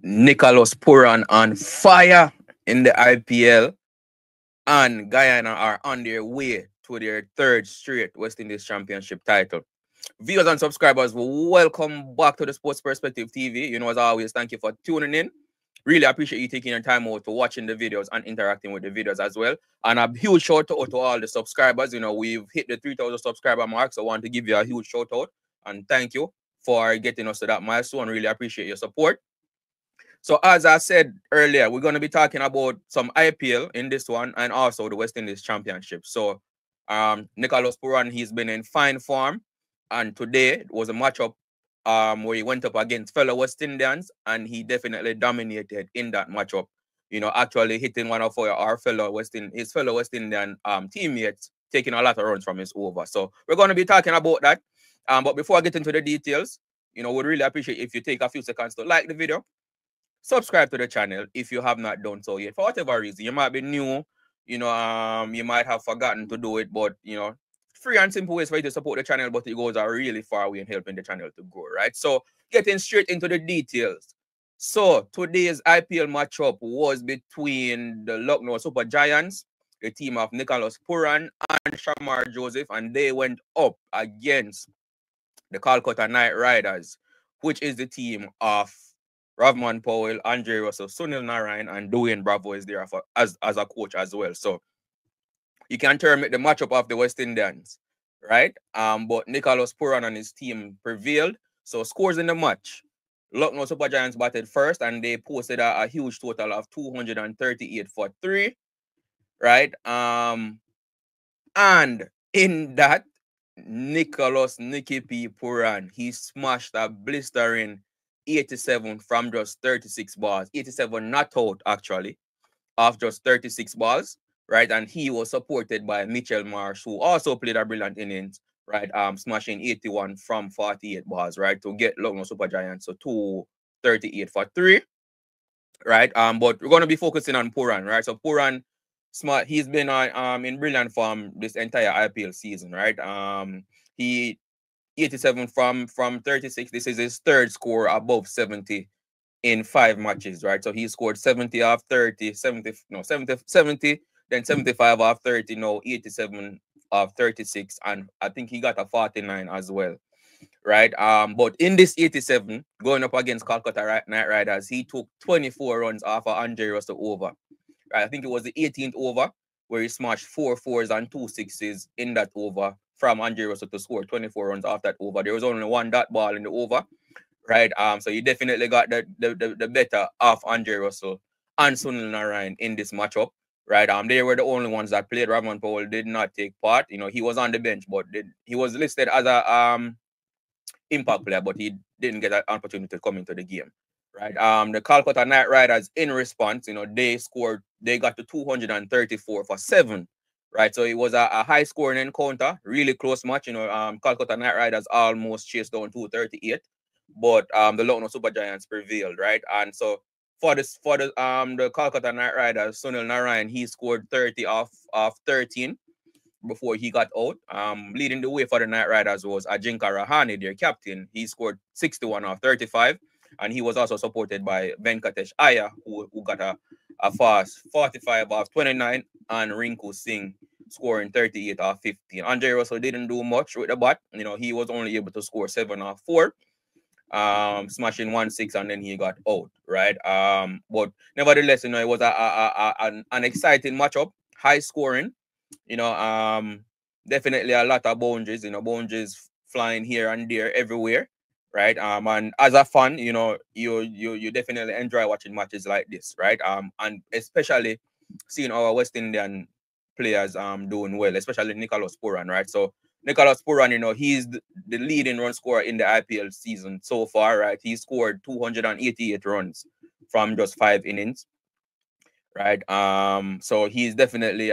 Nicholas Pooran on fire in the IPL, and Guyana are on their way to their third straight West Indies Championship title. Viewers and subscribers, welcome back to the Sports Perspective TV. You know, as always, thank you for tuning in. Really appreciate you taking your time out to watching the videos and interacting with the videos as well. And a huge shout out to all the subscribers. You know, we've hit the 3,000 subscriber mark, so I want to give you a huge shout out and thank you for getting us to that milestone. Really appreciate your support. So as I said earlier, we're going to be talking about some IPL in this one and also the West Indies Championship. So Nicholas Pooran, he's been in fine form, and today was a matchup where he went up against fellow West Indians, and he definitely dominated in that matchup. You know, actually hitting one of his fellow West Indian teammates, taking a lot of runs from his over. So we're going to be talking about that. But before I get into the details, you know, we'd really appreciate if you take a few seconds to like the video, subscribe to the channel if you have not done so yet. For whatever reason, you might be new, you know, you might have forgotten to do it, but you know, free and simple ways for you to support the channel, but it goes a really far way in helping the channel to grow, right? So getting straight into the details. So today's IPL matchup was between the Lucknow Super Giants, the team of Nicholas Pooran and Shamar Joseph, and they went up against the Calcutta Knight Riders, which is the team of Ravman Powell, Andre Russell, Sunil Narayan, and Dwayne Bravo is there as a coach as well. So you can term it the matchup of the West Indians, right? But Nicholas Pooran and his team prevailed. So scores in the match. Lucknow Super Giants batted first, and they posted a huge total of 238 for 3, right? And in that, Nicky P. Pooran, he smashed a blistering 87 from just 36 balls. 87 not out, actually, of just 36 balls, right? And he was supported by Mitchell Marsh, who also played a brilliant innings, right? Smashing 81 from 48 balls, right? To get Lucknow Super Giants so 238 for 3, right? But we're going to be focusing on Pooran, right? So Pooran, smart, he's been in brilliant form this entire IPL season, right? He 87 from 36. This is his third score above 70 in 5 matches, right? So he scored 70 off 30, 70, no, 70, 70, then 75 off 30, no, 87 off 36, and I think he got a 49 as well, right? But in this 87, going up against Calcutta Knight Riders, he took 24 runs off of Andre Russell over. Right? I think it was the 18th over where he smashed 4 fours and 2 sixes in that over from Andre Russell to score 24 runs off that over. There was only one dot ball in the over, right? So you definitely got the better of Andre Russell and Sunil Narayan in this matchup, right? They were the only ones that played. Ravman Powell did not take part. You know, he was on the bench, but he was listed as a impact player, but he didn't get an opportunity to come into the game, right? The Calcutta Knight Riders, in response, you know, they got to 234 for 7, right? So it was a high scoring encounter, really close match. You know, Calcutta Knight Riders almost chased down 238, but the Lucknow Super Giants prevailed, right? And so for the Calcutta Knight Riders, Sunil Narayan, he scored 30 off 13 before he got out. Leading the way for the Knight Riders was Ajinkya Rahane, their captain. He scored 61 off 35, and he was also supported by Venkatesh Iyer, who got a fast 45 off 29, and Rinku Singh scoring 38 off 15. Andre Russell didn't do much with the bat. You know, he was only able to score 7 off 4, smashing 1-6, and then he got out, right? But nevertheless, you know, it was an exciting matchup, high scoring. You know, definitely a lot of boundaries, you know, boundaries flying here and there everywhere, right? And as a fan, you know, you definitely enjoy watching matches like this, right? And especially seeing our West Indian players doing well, especially Nicholas Pooran, right? So Nicholas Pooran, you know, he's the leading run scorer in the IPL season so far, right? He scored 288 runs from just 5 innings, right? So he's definitely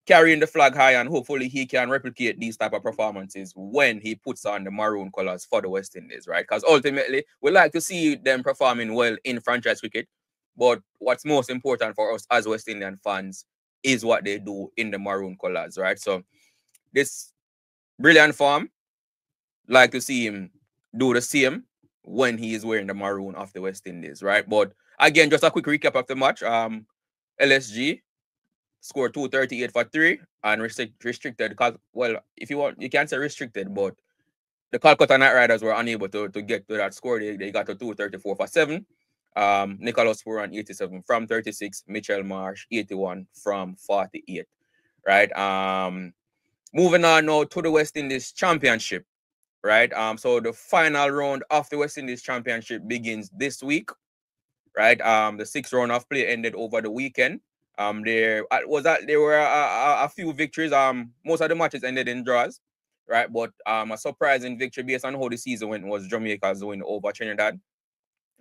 carrying the flag high, and hopefully he can replicate these type of performances when he puts on the maroon colors for the West Indies, right? Because ultimately we like to see them performing well in franchise cricket, but what's most important for us as West Indian fans is what they do in the maroon colors, right? So this brilliant form, like to see him do the same when he is wearing the maroon of the West Indies, right? But again, just a quick recap of the match. LSG scored 238 for 3 and restricted. Well, if you want, you can't say restricted, but the Calcutta Knight Riders were unable to get to that score. They got to 234 for 7. Nicholas Pooran 87 from 36. Mitchell Marsh 81 from 48. Right. Moving on now to the West Indies Championship. Right. So the final round of the West Indies Championship begins this week. Right. The 6th round of play ended over the weekend. There were a few victories. Most of the matches ended in draws, right? But a surprising victory based on how the season went was Jamaica's win over Trinidad,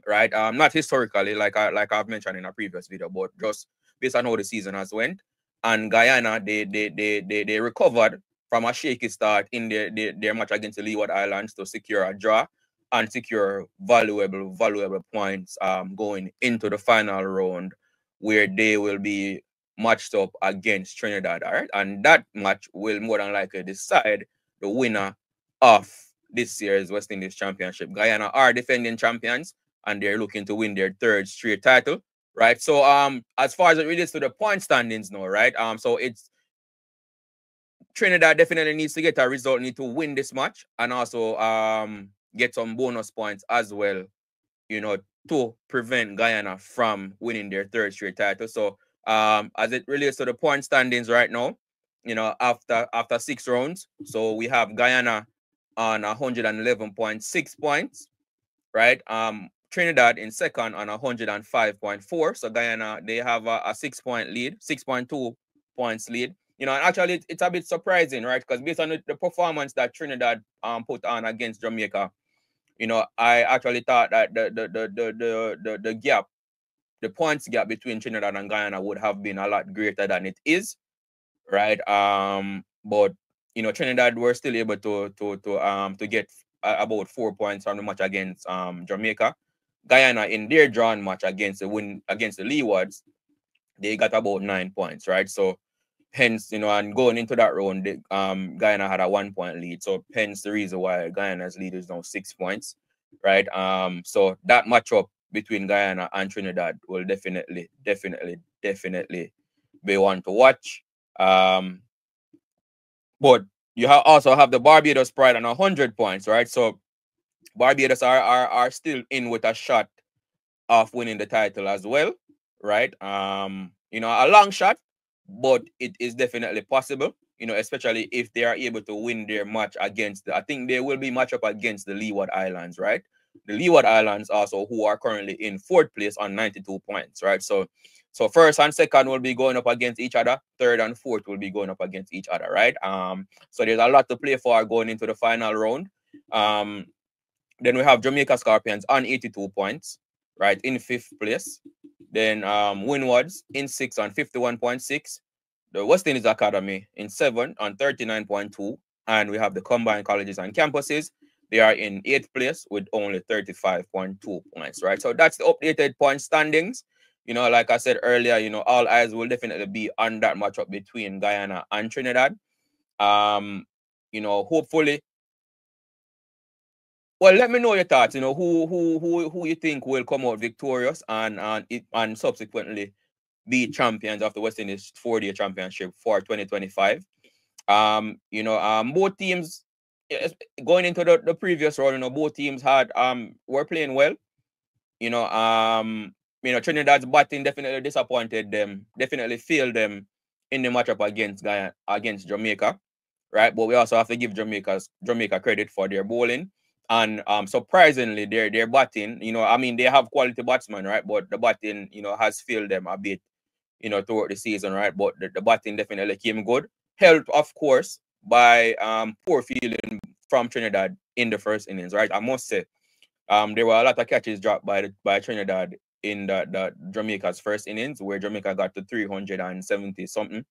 right? Not historically, like I've mentioned in a previous video, but just based on how the season has went. And Guyana, they recovered from a shaky start in their match against the Leeward Islands to secure a draw and secure valuable points going into the final round, where they will be matched up against Trinidad, all right? And that match will more than likely decide the winner of this year's West Indies Championship. Guyana are defending champions, and they're looking to win their 3rd straight title, right? So as far as it relates to the point standings now, right? So it's Trinidad definitely needs to get a result, need to win this match, and also get some bonus points as well, you know, to prevent Guyana from winning their 3rd straight title. So as it relates to the point standings right now, you know, after 6 rounds, so we have Guyana on 111.6 points, right? Trinidad in second on 105.4. So Guyana, they have a 6-point lead, 6.2 points lead. You know, and actually it's a bit surprising, right? Because based on the performance that Trinidad put on against Jamaica, you know, I actually thought that the gap, the points gap between Trinidad and Guyana would have been a lot greater than it is, right? But you know, Trinidad were still able to get about 4 points from the match against Jamaica. Guyana in their drawn match against the Leewards, they got about 9 points, right? So hence, you know, and going into that round, Guyana had a 1-point lead. So hence the reason why Guyana's lead is now 6 points, right? So that matchup between Guyana and Trinidad will definitely be one to watch. But you also have the Barbados Pride on 100 points, right? So Barbados are still in with a shot of winning the title as well, right? You know, a long shot, but it is definitely possible, you know, especially if they are able to win their match against I think they will be matched up against the Leeward Islands, right? The Leeward Islands also, who are currently in 4th place on 92 points, right? So first and second will be going up against each other. 3rd and 4th will be going up against each other, right? So there's a lot to play for going into the final round. Then we have Jamaica Scorpions on 82 points, right, in 5th place. Then Windwards in 6th on 51.6. The West Indies Academy in 7th on 39.2. And we have the combined colleges and campuses. They are in 8th place with only 35.2 points, right? So that's the updated point standings. You know, like I said earlier, you know, all eyes will definitely be on that matchup between Guyana and Trinidad. You know, hopefully. Well, let me know your thoughts. You know, who you think will come out victorious and subsequently be champions of the West Indies 4-day championship for 2025. You know, both teams going into the previous round, you know, both teams were playing well. You know, Trinidad's batting definitely disappointed them, definitely failed them in the matchup against Jamaica, right? But we also have to give Jamaica credit for their bowling. And surprisingly, their batting, you know, I mean, they have quality batsmen, right? But the batting, you know, has failed them a bit, you know, throughout the season, right? But the batting definitely came good. Helped, of course, by poor fielding from Trinidad in the first innings, right? I must say, there were a lot of catches dropped by Trinidad in the Jamaica's first innings, where Jamaica got to 370 something,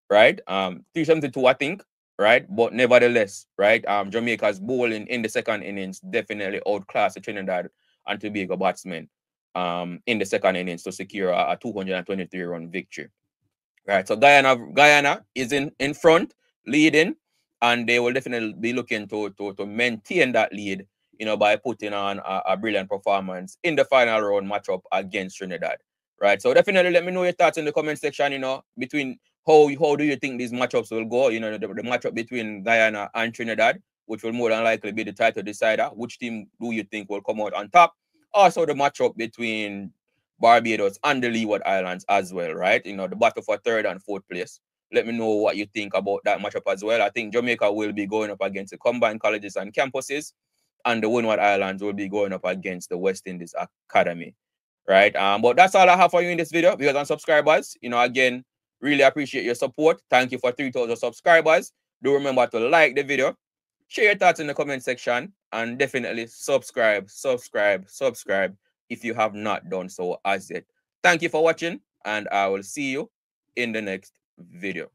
right? 372, I think, right? But nevertheless, right? Jamaica's bowling in the second innings definitely outclassed the Trinidad and Tobago batsmen in the second innings to secure a 223-run victory. Right. So Guyana is in front, leading, and they will definitely be looking to maintain that lead you know, by putting on a brilliant performance in the final round matchup against Trinidad, right? So definitely let me know your thoughts in the comment section, you know, between how do you think these matchups will go, you know, the matchup between Guyana and Trinidad, which will more than likely be the title decider. Which team do you think will come out on top? Also the matchup between Barbados and the Leeward Islands as well, right? You know, the battle for third and fourth place. Let me know what you think about that matchup as well. I think Jamaica will be going up against the combined colleges and campuses, and the Windward Islands will be going up against the West Indies Academy, right? But that's all I have for you in this video. Because on subscribers, you know, again, really appreciate your support. Thank you for 3,000 subscribers. Do remember to like the video, share your thoughts in the comment section, and definitely subscribe if you have not done so as yet. Thank you for watching, and I will see you in the next video.